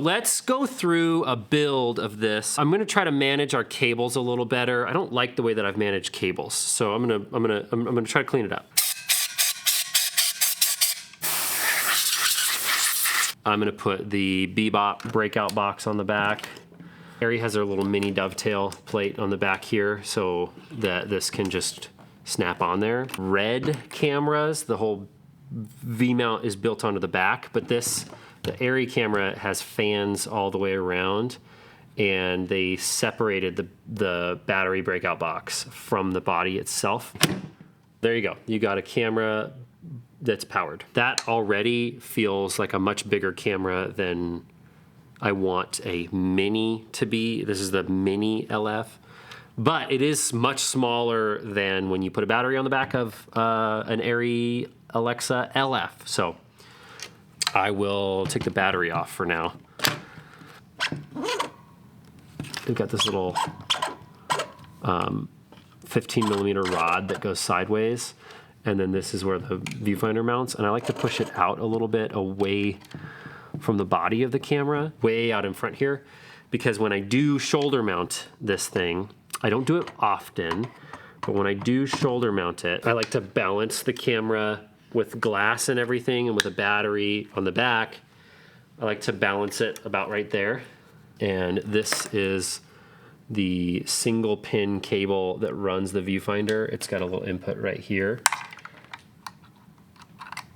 Let's go through a build of this. I'm gonna try to manage our cables a little better. I don't like the way that I've managed cables, so I'm gonna try to clean it up. I'm gonna put the Bebop breakout box on the back. ARRI has their little mini dovetail plate on the back here so that this can just snap on there. Red cameras, the whole V-mount is built onto the back, but the ARRI camera has fans all the way around, and they separated the battery breakout box from the body itself. There you go. You got a camera that's powered. That already feels like a much bigger camera than I want a mini to be. This is the mini LF, but it is much smaller than when you put a battery on the back of an ARRI Alexa LF. So I will take the battery off for now. We've got this little 15mm rod that goes sideways, and then this is where the viewfinder mounts, and I like to push it out a little bit away from the body of the camera, way out in front here, because when I do shoulder mount this thing, I don't do it often, but when I do shoulder mount it, I like to balance the camera with glass and everything, and with a battery on the back. I like to balance it about right there. And this is the single pin cable that runs the viewfinder. It's got a little input right here,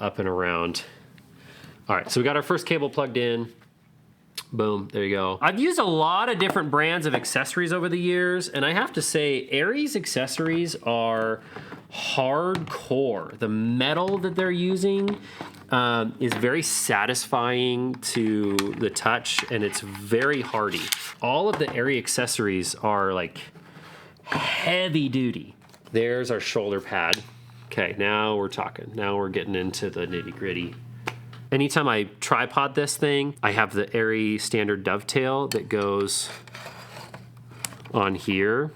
up and around. All right, so we got our first cable plugged in. Boom, there you go. I've used a lot of different brands of accessories over the years, and I have to say, ARRI's accessories are hardcore. The metal that they're using is very satisfying to the touch, and it's very hardy. All of the ARRI accessories are like heavy duty. There's our shoulder pad. Okay, now we're talking. Now we're getting into the nitty gritty. Anytime I tripod this thing, I have the ARRI standard dovetail that goes on here,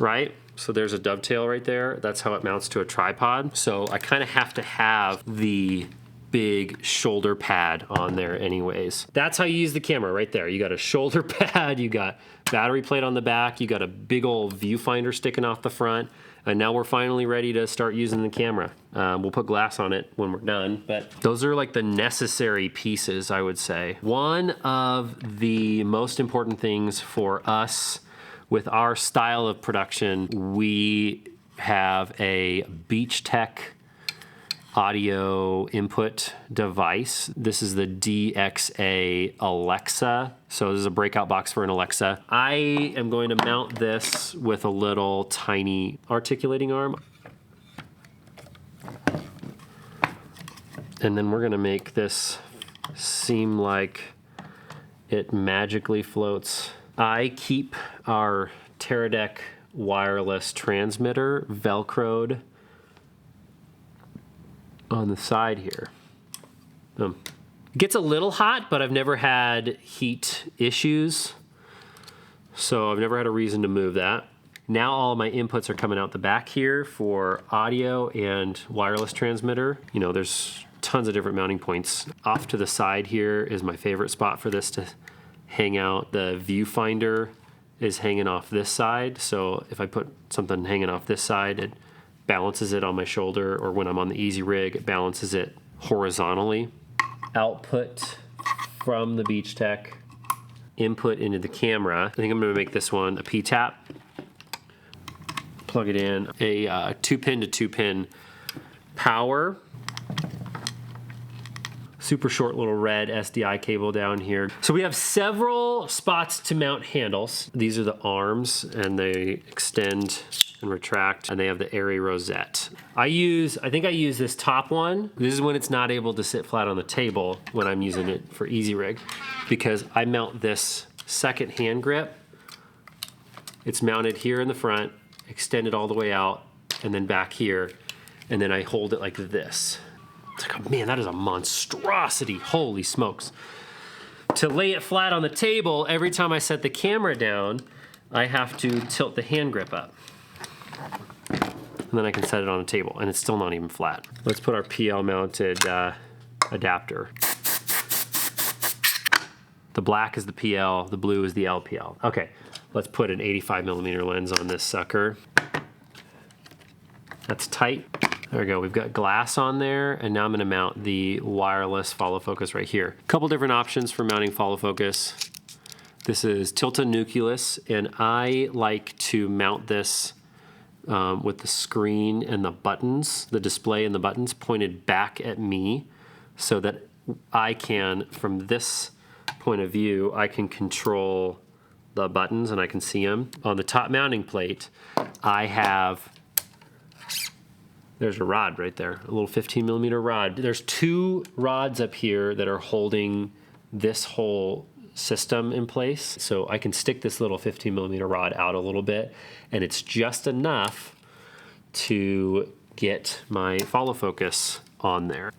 right? So there's a dovetail right there. That's how it mounts to a tripod. So I kind of have to have the big shoulder pad on there anyways. That's how you use the camera right there. You got a shoulder pad, you got battery plate on the back, you got a big old viewfinder sticking off the front, and now we're finally ready to start using the camera. We'll put glass on it when we're done, but those are like the necessary pieces, I would say. One of the most important things for us with our style of production, we have a Beach Tech audio input device. This is the DXA Alexa. So this is a breakout box for an Alexa. I am going to mount this with a little tiny articulating arm. And then we're gonna make this seem like it magically floats. I keep our Teradek wireless transmitter Velcroed on the side here. It gets a little hot, but I've never had heat issues, so I've never had a reason to move that. Now all of my inputs are coming out the back here for audio and wireless transmitter. You know, there's tons of different mounting points. Off to the side here is my favorite spot for this to hang out. The viewfinder is hanging off this side, so if I put something hanging off this side, it balances it on my shoulder, or when I'm on the easy rig, it balances it horizontally. Output from the Beach Tech, input into the camera. I think I'm gonna make this one a P-tap. Plug it in, a 2-pin to 2-pin power. Super short little red SDI cable down here. So we have several spots to mount handles. These are the arms, and they extend and retract, and they have the ARRI rosette. I think I use this top one. This is when it's not able to sit flat on the table when I'm using it for easy rig, because I mount this second hand grip. It's mounted here in the front, extended all the way out, and then back here, and then I hold it like this. It's like, oh man, that is a monstrosity, holy smokes. To lay it flat on the table, every time I set the camera down, I have to tilt the hand grip up. And then I can set it on a table, and it's still not even flat. Let's put our PL mounted adapter. The black is the PL, the blue is the LPL. Okay, let's put an 85mm lens on this sucker. That's tight. There we go, we've got glass on there, and now I'm gonna mount the wireless follow focus right here. A couple different options for mounting follow focus. This is Tilta Nucleus, and I like to mount this with the screen and the buttons, the display and the buttons pointed back at me, so that I can, from this point of view, I can control the buttons and I can see them. On the top mounting plate, I have, there's a rod right there, a little 15mm rod. There's 2 rods up here that are holding this whole system in place. So I can stick this little 15mm rod out a little bit, and it's just enough to get my follow focus on there.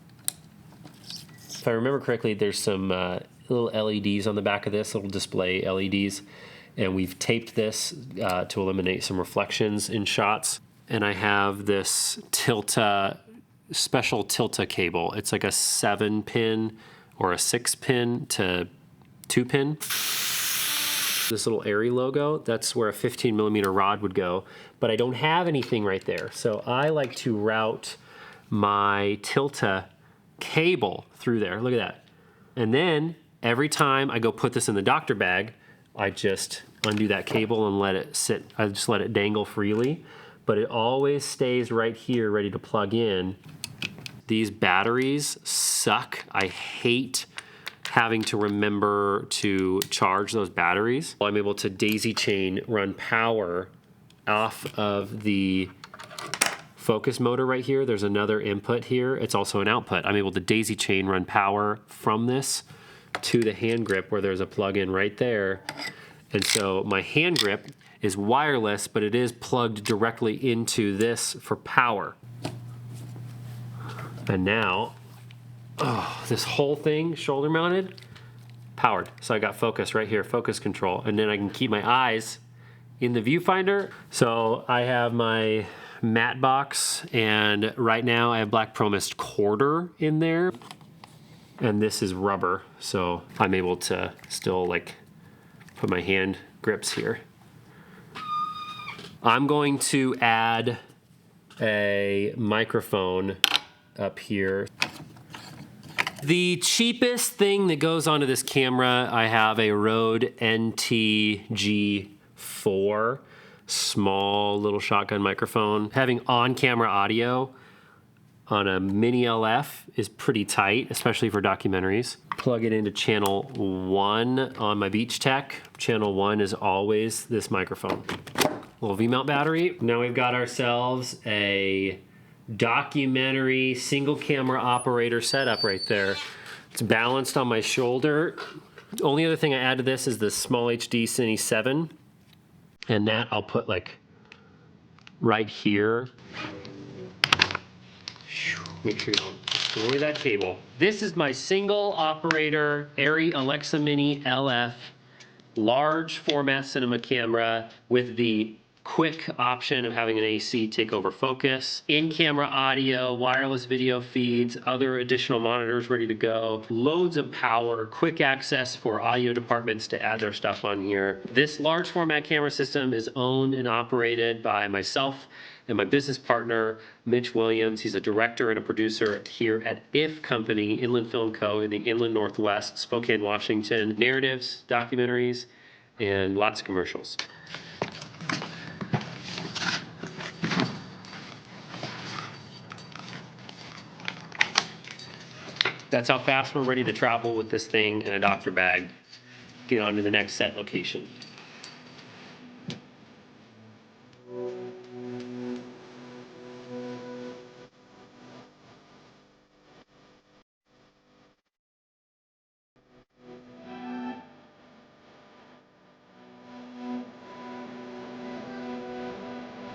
If I remember correctly, there's some little LEDs on the back of this, little display LEDs, and we've taped this to eliminate some reflections in shots. And I have this Tilta, special Tilta cable. It's like a 7-pin or a 6-pin to 2-pin. This little ARRI logo, that's where a 15mm rod would go, but I don't have anything right there. So I like to route my Tilta cable through there. Look at that. And then every time I go put this in the doctor bag, I just undo that cable and let it sit. I just let it dangle freely, but it always stays right here ready to plug in. These batteries suck. I hate having to remember to charge those batteries. I'm able to daisy chain run power off of the focus motor right here. There's another input here. It's also an output. I'm able to daisy chain run power from this to the hand grip where there's a plug-in right there. And so my hand grip is wireless, but it is plugged directly into this for power. And now, oh, this whole thing, shoulder mounted, powered. So I got focus right here, focus control. And then I can keep my eyes in the viewfinder. So I have my matte box, and right now I have black promist quarter in there. And this is rubber, so I'm able to still like put my hand grips here. I'm going to add a microphone up here. The cheapest thing that goes onto this camera, I have a Rode NTG4, small little shotgun microphone. Having on-camera audio on a mini LF is pretty tight, especially for documentaries. Plug it into channel 1 on my Beach Tech. Channel 1 is always this microphone. Little V-mount battery. Now we've got ourselves a documentary single camera operator setup right there. It's balanced on my shoulder. The only other thing I add to this is the small HD Cine 7, and that I'll put like right here. Make sure you don't destroy that cable. This is my single operator ARRI Alexa Mini LF large format cinema camera with the quick option of having an AC take over focus, in-camera audio, wireless video feeds, other additional monitors ready to go, loads of power, quick access for audio departments to add their stuff on here. This large format camera system is owned and operated by myself and my business partner, Mitch Williams. He's a director and a producer here at IF Company, Inland Film Co. in the Inland Northwest, Spokane, Washington. Narratives, documentaries, and lots of commercials. That's how fast we're ready to travel with this thing in a doctor bag. Get on to the next set location.